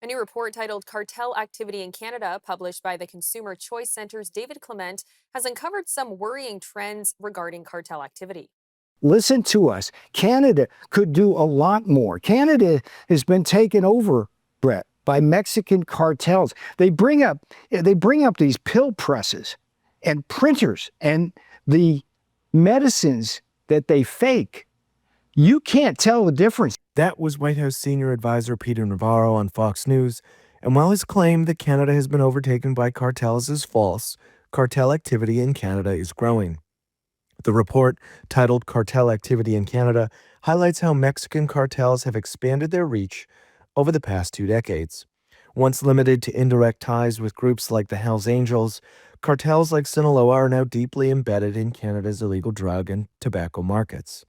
A new report titled Cartel Activity in Canada, published by the Consumer Choice Center's David Clement, has uncovered some worrying trends regarding cartel activity. Listen to us. Canada could do a lot more. Canada has been taken over, Brett, by Mexican cartels. They bring up these pill presses and printers and the medicines that they fake. You can't tell the difference. That was White House senior advisor Peter Navarro on Fox News. And while his claim that Canada has been overtaken by cartels is false, cartel activity in Canada is growing. The report, titled Cartel Activity in Canada, highlights how Mexican cartels have expanded their reach over the past 2 decades. Once limited to indirect ties with groups like the Hells Angels, cartels like Sinaloa are now deeply embedded in Canada's illegal drug and tobacco markets.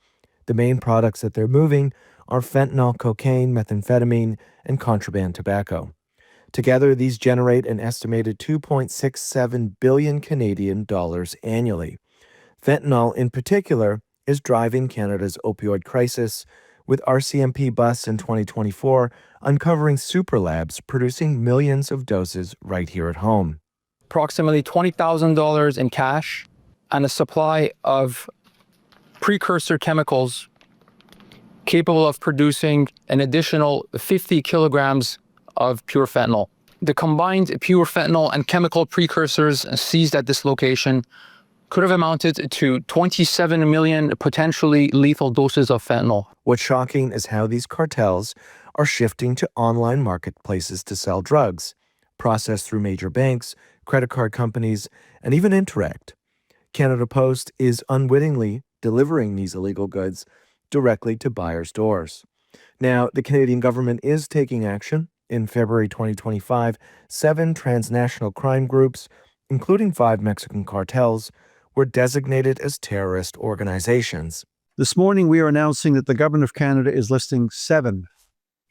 The main products that they're moving are fentanyl, cocaine, methamphetamine, and contraband tobacco. Together, these generate an estimated 2.67 billion Canadian dollars annually. Fentanyl, in particular, is driving Canada's opioid crisis, with RCMP busts in 2024 uncovering super labs producing millions of doses right here at home. Approximately $20,000 in cash and a supply of precursor chemicals capable of producing an additional 50 kilograms of pure fentanyl. The combined pure fentanyl and chemical precursors seized at this location could have amounted to 27 million potentially lethal doses of fentanyl. What's shocking is how these cartels are shifting to online marketplaces to sell drugs, processed through major banks, credit card companies, and even Interact. Canada Post is unwittingly delivering these illegal goods directly to buyers' doors. Now, the Canadian government is taking action. In February 2025, 7 transnational crime groups, including 5 Mexican cartels, were designated as terrorist organizations. This morning, we are announcing that the Government of Canada is listing 7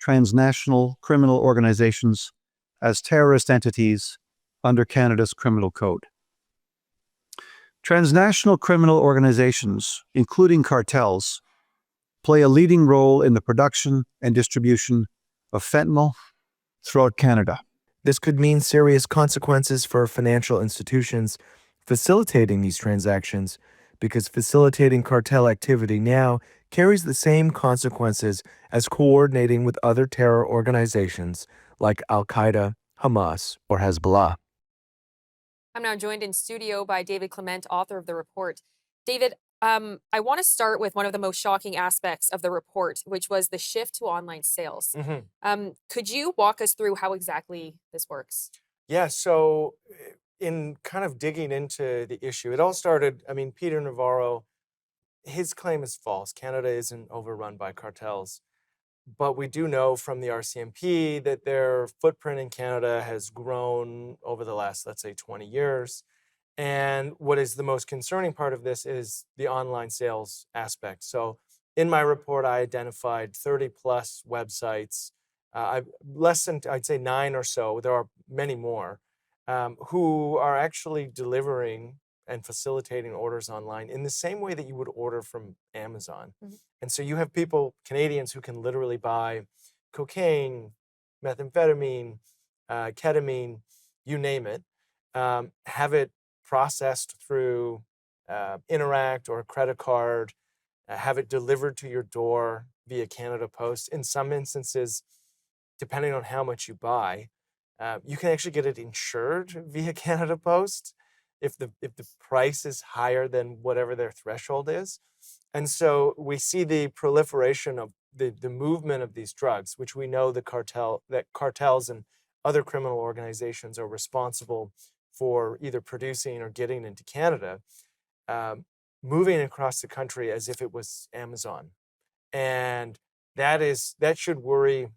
transnational criminal organizations as terrorist entities under Canada's Criminal Code. Transnational criminal organizations, including cartels, play a leading role in the production and distribution of fentanyl throughout Canada. This could mean serious consequences for financial institutions facilitating these transactions, because facilitating cartel activity now carries the same consequences as coordinating with other terror organizations like Al-Qaeda, Hamas, or Hezbollah. I'm now joined in studio by David Clement, author of the report. David, I want to start with one of the most shocking aspects of the report, which was the shift to online sales. Could you walk us through how exactly this works? Yeah, so in kind of digging into the issue, it all started, Peter Navarro, his claim is false. Canada isn't overrun by cartels. But we do know from the RCMP that their footprint in Canada has grown over the last, let's say, 20 years. And what is the most concerning part of this is the online sales aspect. So in my report, I identified 30 plus websites, less than, I'd say 9 or so, there are many more, who are actually delivering and facilitating orders online in the same way that you would order from Amazon. And so you have people, Canadians, who can literally buy cocaine, methamphetamine, ketamine, you name it, have it processed through Interact or a credit card, have it delivered to your door via Canada Post. In some instances, depending on how much you buy, you can actually get it insured via Canada Post if the price is higher than whatever their threshold is. And so we see the proliferation of the movement of these drugs, which we know that cartels and other criminal organizations are responsible for either producing or getting into Canada, moving across the country as if it was Amazon. And that should worry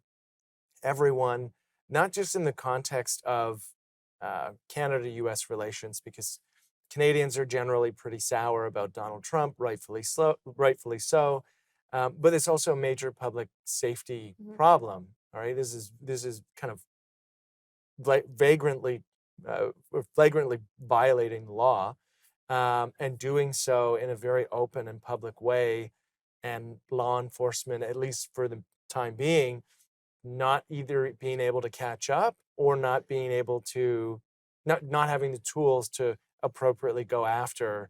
everyone, not just in the context of Canada-US relations, because Canadians are generally pretty sour about Donald Trump, rightfully so. But it's also a major public safety problem. All right, this is kind of flagrantly violating the law, and doing so in a very open and public way. And law enforcement, at least for the time being, not either being able to catch up or not being able to, not having the tools to appropriately go after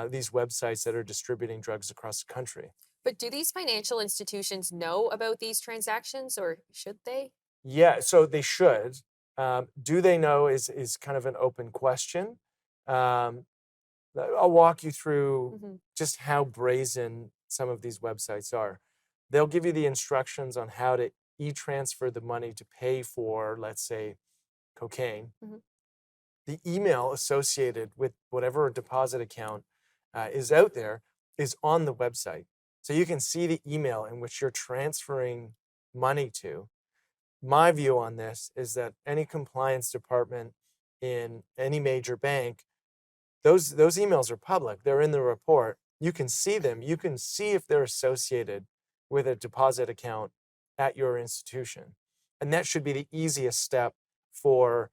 these websites that are distributing drugs across the country. But do these financial institutions know about these transactions, or should they? Yeah, so they should. Do they know is kind of an open question. Um, I'll walk you through just how brazen some of these websites are. They'll give you the instructions on how to e-transfer the money to pay for, let's say, cocaine. The email associated with whatever deposit account is out there is on the website. So you can see the email in which you're transferring money to. My view on this is that any compliance department in any major bank, those emails are public. They're in the report. You can see them. You can see if they're associated with a deposit account at your institution. And that should be the easiest step for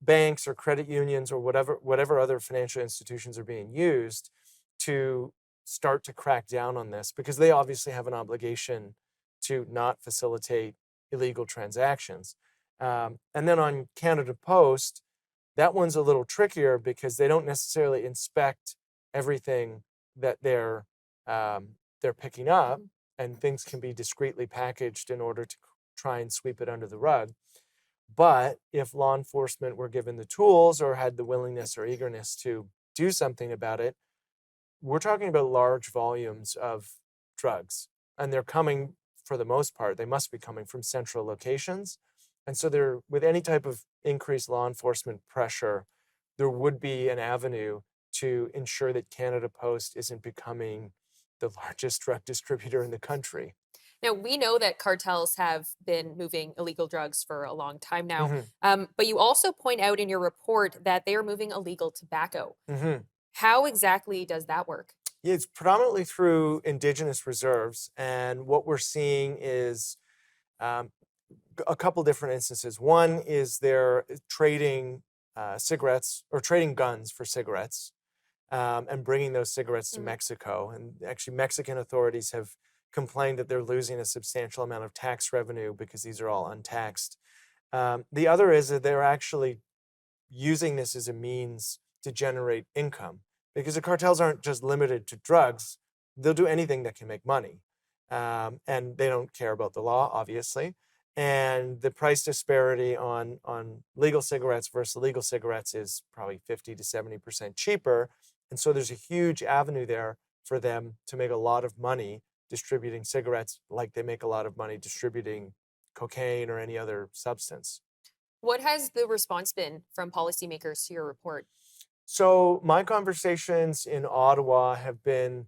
banks or credit unions or whatever other financial institutions are being used to start to crack down on this, because they obviously have an obligation to not facilitate illegal transactions. And then on Canada Post, that one's a little trickier because they don't necessarily inspect everything that they're picking up, and things can be discreetly packaged in order to try and sweep it under the rug. But if law enforcement were given the tools or had the willingness or eagerness to do something about it, we're talking about large volumes of drugs, and they're coming, for the most part, they must be coming from central locations. And so there, with any type of increased law enforcement pressure, there would be an avenue to ensure that Canada Post isn't becoming the largest drug distributor in the country. Now, we know that cartels have been moving illegal drugs for a long time now, but you also point out in your report that they are moving illegal tobacco. How exactly does that work? Yeah, it's predominantly through Indigenous reserves, and what we're seeing is a couple different instances. One is they're trading cigarettes or trading guns for cigarettes, and bringing those cigarettes to Mexico. And actually, Mexican authorities have complained that they're losing a substantial amount of tax revenue because these are all untaxed. The other is that they're actually using this as a means to generate income, because the cartels aren't just limited to drugs. They'll do anything that can make money. And they don't care about the law, obviously. And the price disparity on legal cigarettes versus illegal cigarettes is probably 50 to 70% cheaper. And so there's a huge avenue there for them to make a lot of money distributing cigarettes, like they make a lot of money distributing cocaine or any other substance. What has the response been from policymakers to your report? So my conversations in Ottawa have been,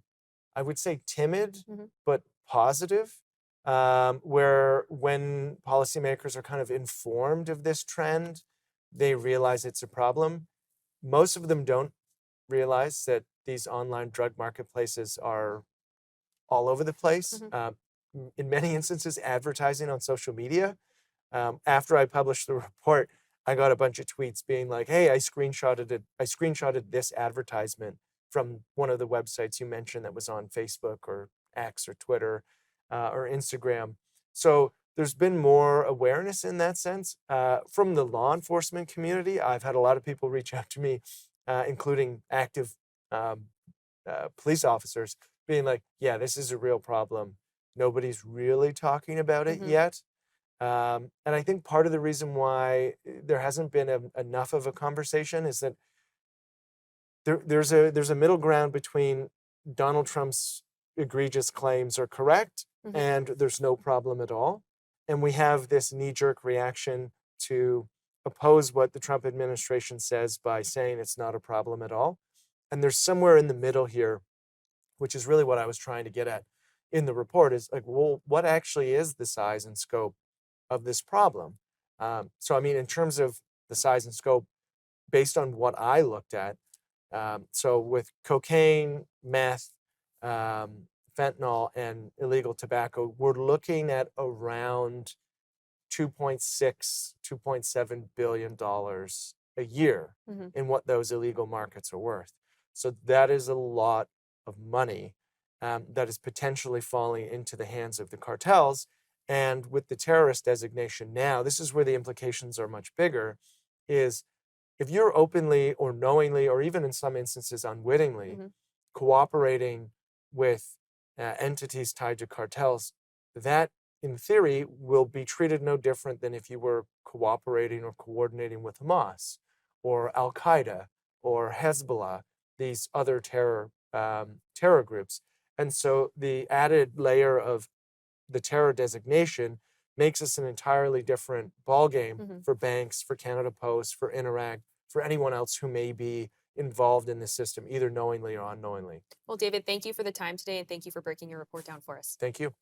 I would say, timid, but positive, where when policymakers are kind of informed of this trend, they realize it's a problem. Most of them don't realize that these online drug marketplaces are all over the place. In many instances, advertising on social media. After I published the report, I got a bunch of tweets being like, "Hey, I screenshotted this advertisement from one of the websites you mentioned that was on Facebook or X or Twitter or Instagram." So there's been more awareness in that sense. From the law enforcement community, I've had a lot of people reach out to me, including active police officers, being like, "Yeah, this is a real problem. Nobody's really talking about it yet." And I think part of the reason why there hasn't been enough of a conversation is that there's a middle ground between Donald Trump's egregious claims are correct and there's no problem at all. And we have this knee-jerk reaction to oppose what the Trump administration says by saying it's not a problem at all. And there's somewhere in the middle here, which is really what I was trying to get at in the report, is like, well, what actually is the size and scope of this problem? So, I mean, in terms of the size and scope, based on what I looked at, so with cocaine, meth, fentanyl, and illegal tobacco, we're looking at around $2.6, $2.7 billion a year in what those illegal markets are worth. So that is a lot of money that is potentially falling into the hands of the cartels. And with the terrorist designation now, this is where the implications are much bigger, is if you're openly or knowingly, or even in some instances unwittingly, cooperating with entities tied to cartels, that in theory will be treated no different than if you were cooperating or coordinating with Hamas or Al Qaeda or Hezbollah, these other terror groups. And so the added layer of the terror designation makes us an entirely different ballgame for banks, for Canada Post, for Interact, for anyone else who may be involved in the system, either knowingly or unknowingly. Well, David, thank you for the time today, and thank you for breaking your report down for us. Thank you.